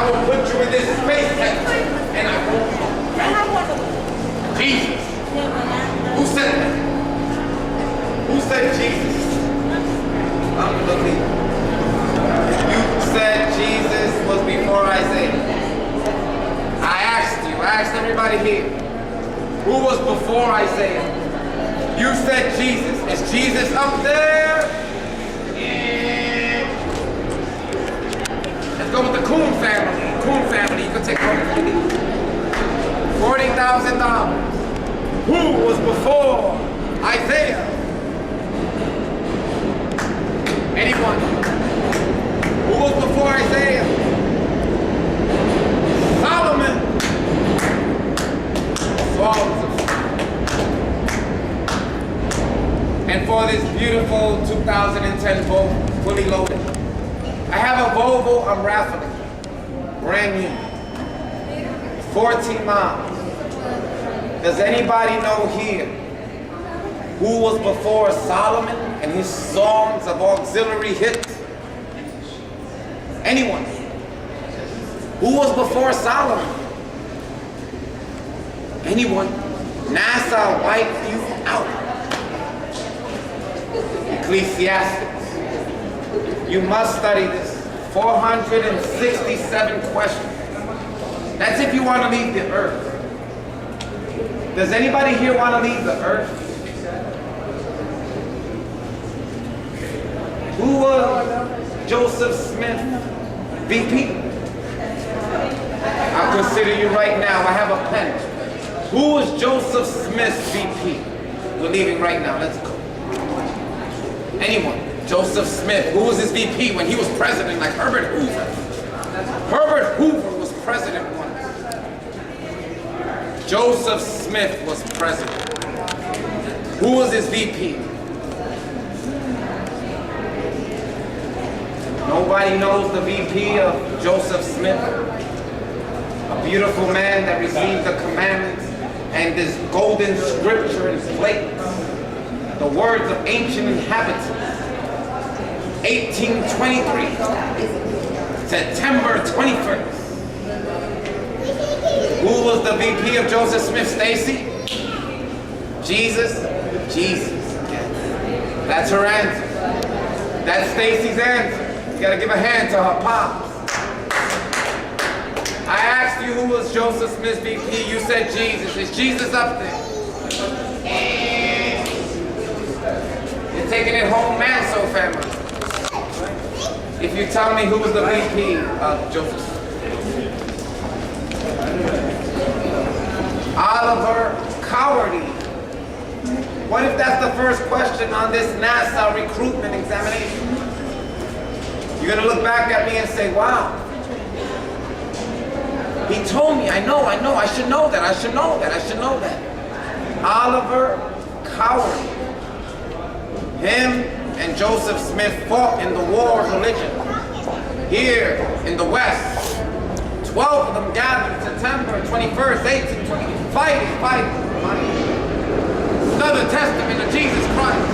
I will put you in this space tent and I won't come back. Jesus. Who said that? Who said Jesus? Unbelievable. You said Jesus was before Isaiah. I asked everybody here, who was before Isaiah? You said Jesus. Is Jesus up there? Yeah. Let's go with the Coon family. Coon family, you can take home $40,000. Who was before Isaiah? Anyone? Who was before Isaiah? Solomon. Songs of And for this beautiful 2010 Volvo, fully loaded. I have a Volvo, I'm raffling. Brand new. 14 miles. Does anybody know here who was before Solomon and his songs of auxiliary hits? Anyone? Who was before Solomon? Anyone? NASA wiped you out. Ecclesiastes. You must study this. 467 questions. That's if you want to leave the earth. Does anybody here want to leave the earth? Who was Joseph Smith, VP? I'll consider you right now. I have a pen. Who was Joseph Smith, VP? We're leaving right now. Let's go. Anyone? Joseph Smith. Who was his VP when he was president, like Herbert Hoover? Herbert Hoover was president once. Joseph Smith was president. Who was his VP? Nobody knows the VP of Joseph Smith. A beautiful man that received the commandments and this golden scripture in plates. The words of ancient inhabitants. 1823, September 21st. Who was the VP of Joseph Smith, Stacy? Jesus? Jesus. That's her answer. That's Stacy's answer. You gotta give a hand to her pops. I asked you who was Joseph Smith's VP. You said Jesus. Is Jesus up there? You're taking it home, man, so family. If you tell me who was the VP of Joseph Smith. Oliver Cowdery. What if that's the first question on this NASA recruitment examination? You're gonna look back at me and say, wow. He told me, I know, I should know that, I should know that. Oliver Cowdery. Him and Joseph Smith fought in the war of religion. Here in the West, 12 of them gathered September 21st, 1820, fighting. Another testament of Jesus Christ.